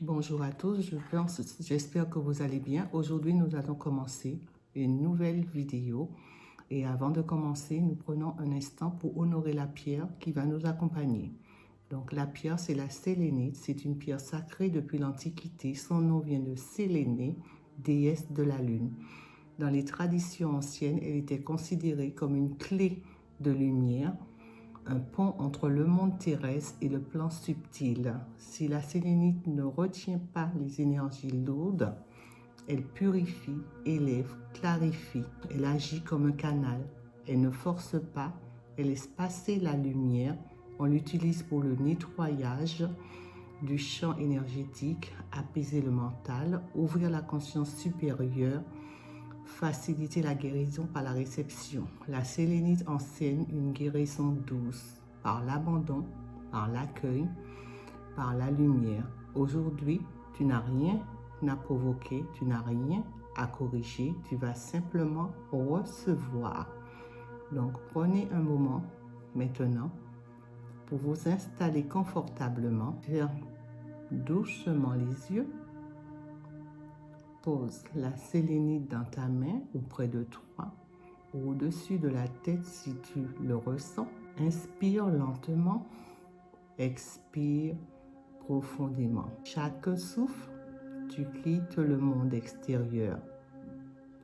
Bonjour à tous, j'espère que vous allez bien. Aujourd'hui, nous allons commencer une nouvelle vidéo. Et avant de commencer, nous prenons un instant pour honorer la pierre qui va nous accompagner. Donc la pierre, c'est la sélénite. C'est une pierre sacrée depuis l'Antiquité. Son nom vient de Sélénée, déesse de la lune. Dans les traditions anciennes, elle était considérée comme une clé de lumière, un pont entre le monde terrestre et le plan subtil. Si la sélénite ne retient pas les énergies lourdes, elle purifie, élève, clarifie. Elle agit comme un canal. Elle ne force pas, elle laisse passer la lumière. On l'utilise pour le nettoyage du champ énergétique, apaiser le mental, ouvrir la conscience supérieure, faciliter la guérison par la réception. La sélénite enseigne une guérison douce par l'abandon, par l'accueil, par la lumière. Aujourd'hui, tu n'as rien à provoquer, tu n'as rien à corriger, tu vas simplement recevoir. Donc, prenez un moment maintenant pour vous installer confortablement, ferme doucement les yeux. Pose la sélénite dans ta main ou près de toi, ou au-dessus de la tête si tu le ressens. Inspire lentement, expire profondément. Chaque souffle, tu quittes le monde extérieur.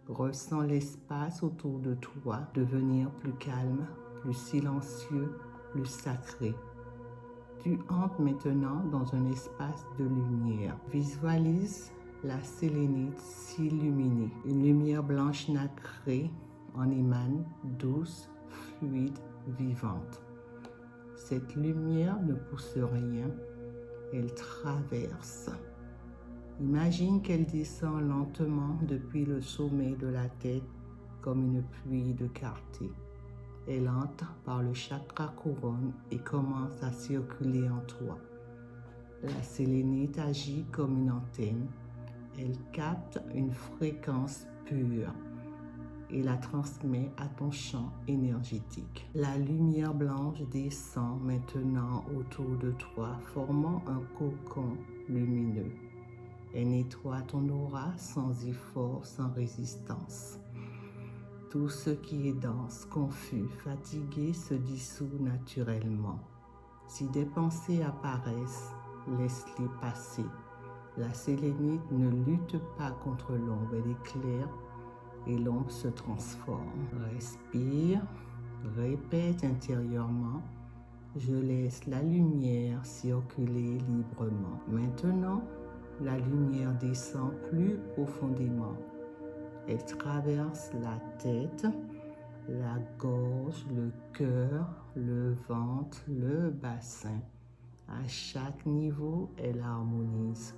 Ressens l'espace autour de toi devenir plus calme, plus silencieux, plus sacré. Tu entres maintenant dans un espace de lumière. Visualise la sélénite s'illuminer. Une lumière blanche nacrée en émane, douce, fluide, vivante. Cette lumière ne pousse rien, elle traverse. Imagine qu'elle descend lentement depuis le sommet de la tête comme une pluie de clarté. Elle entre par le chakra couronne et commence à circuler en toi. La sélénite agit comme une antenne. Elle capte une fréquence pure et la transmet à ton champ énergétique. La lumière blanche descend maintenant autour de toi, formant un cocon lumineux. Elle nettoie ton aura sans effort, sans résistance. Tout ce qui est dense, confus, fatigué se dissout naturellement. Si des pensées apparaissent, laisse-les passer. La sélénite ne lutte pas contre l'ombre, elle éclaire et l'ombre se transforme. Respire, répète intérieurement. Je laisse la lumière circuler librement. Maintenant, la lumière descend plus profondément. Elle traverse la tête, la gorge, le cœur, le ventre, le bassin. À chaque niveau, elle harmonise.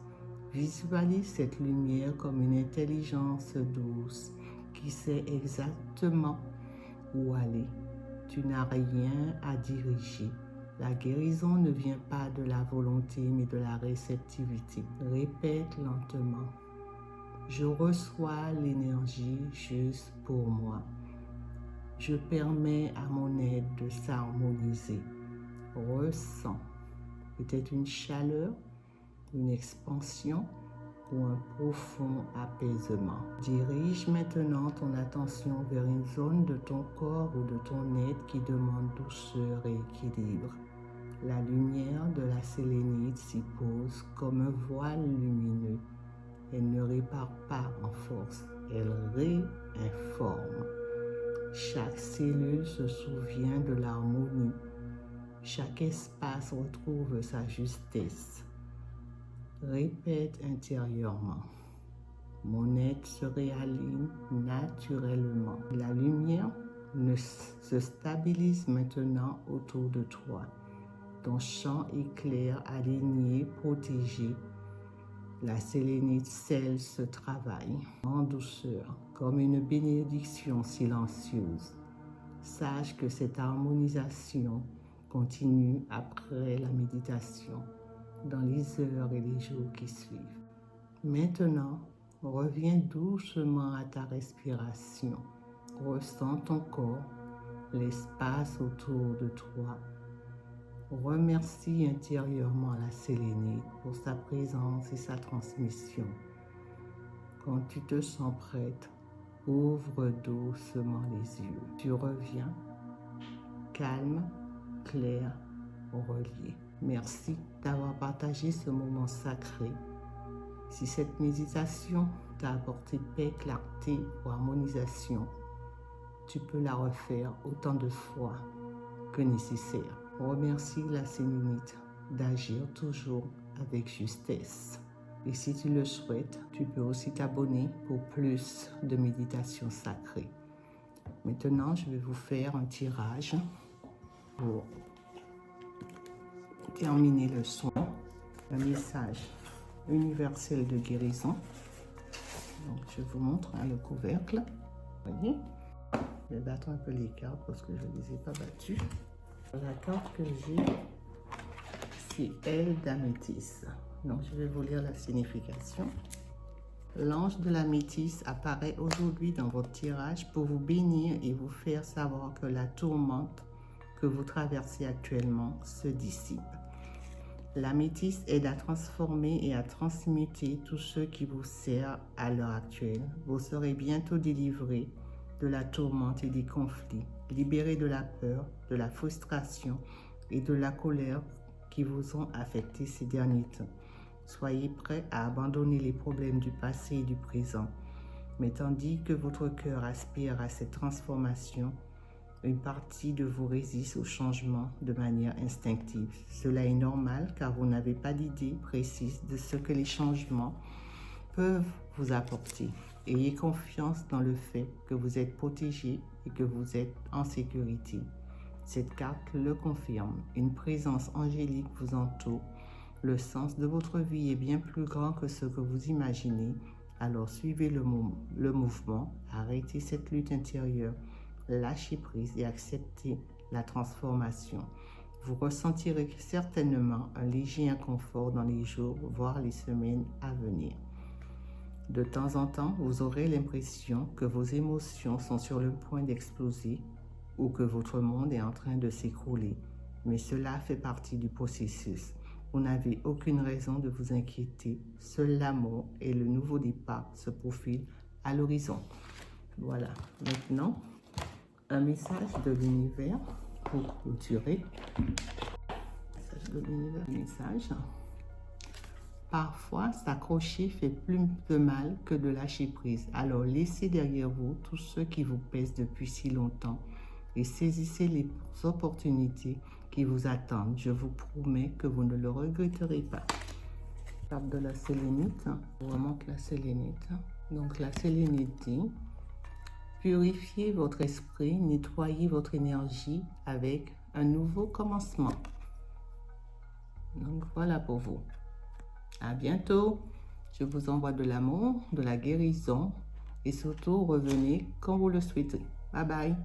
Visualise cette lumière comme une intelligence douce qui sait exactement où aller. Tu n'as rien à diriger. La guérison ne vient pas de la volonté, mais de la réceptivité. Répète lentement. Je reçois l'énergie juste pour moi. Je permets à mon aide de s'harmoniser. Ressens peut-être une chaleur, une expansion ou un profond apaisement. Dirige maintenant ton attention vers une zone de ton corps ou de ton être qui demande douceur et équilibre. La lumière de la sélénite s'y pose comme un voile lumineux. Elle ne répare pas en force, elle réinforme. Chaque cellule se souvient de l'harmonie. Chaque espace retrouve sa justesse. Répète intérieurement. Mon être se réaligne naturellement. La lumière se stabilise maintenant autour de toi. Ton champ est clair, aligné, protégé. La sélénite scelle ce travail en douceur, comme une bénédiction silencieuse. Sache que cette harmonisation continue après la méditation, dans les heures et les jours qui suivent. Maintenant, reviens doucement à ta respiration. Ressens ton corps, l'espace autour de toi. Remercie intérieurement la sélénite pour sa présence et sa transmission. Quand tu te sens prête, ouvre doucement les yeux. Tu reviens, calme, clair, relié. Merci d'avoir partagé ce moment sacré. Si cette méditation t'a apporté paix, clarté ou harmonisation, tu peux la refaire autant de fois que nécessaire. Remercie la sélénite d'agir toujours avec justesse. Et si tu le souhaites, tu peux aussi t'abonner pour plus de méditations sacrées. Maintenant, je vais vous faire un tirage pour terminer le soin. Un message universel de guérison. Donc, je vous montre le couvercle. Vous voyez? Je vais battre un peu les cartes parce que je ne les ai pas battues. La carte que j'ai, c'est Aile d'améthyste. Donc, je vais vous lire la signification. L'ange de la métisse apparaît aujourd'hui dans votre tirage pour vous bénir et vous faire savoir que la tourmente que vous traversez actuellement se dissipe. La métisse aide à transformer et à transmuter tout ce qui vous sert à l'heure actuelle. Vous serez bientôt délivré de la tourmente et des conflits, libéré de la peur, de la frustration et de la colère qui vous ont affecté ces derniers temps. Soyez prêts à abandonner les problèmes du passé et du présent. Mais tandis que votre cœur aspire à cette transformation, une partie de vous résiste au changement de manière instinctive. Cela est normal car vous n'avez pas d'idée précise de ce que les changements peuvent vous apporter. Ayez confiance dans le fait que vous êtes protégé et que vous êtes en sécurité. Cette carte le confirme. Une présence angélique vous entoure. Le sens de votre vie est bien plus grand que ce que vous imaginez. Alors suivez le mouvement, arrêtez cette lutte intérieure, lâchez prise et acceptez la transformation. Vous ressentirez certainement un léger inconfort dans les jours, voire les semaines à venir. De temps en temps, vous aurez l'impression que vos émotions sont sur le point d'exploser ou que votre monde est en train de s'écrouler. Mais cela fait partie du processus. Vous n'avez aucune raison de vous inquiéter. Seul l'amour et le nouveau départ se profilent à l'horizon. Voilà. Maintenant, un message de l'univers pour clôturer. Message de l'univers. Message. Parfois, s'accrocher fait plus de mal que de lâcher prise. Alors, laissez derrière vous tout ce qui vous pèse depuis si longtemps et saisissez les opportunités qui vous attendent. Je vous promets que vous ne le regretterez pas. Carte de la sélénite. Je vous remonte la sélénite. Donc, la sélénite dit: purifiez votre esprit, nettoyez votre énergie avec un nouveau commencement. Donc, voilà pour vous. À bientôt. Je vous envoie de l'amour, de la guérison et surtout revenez quand vous le souhaitez. Bye bye.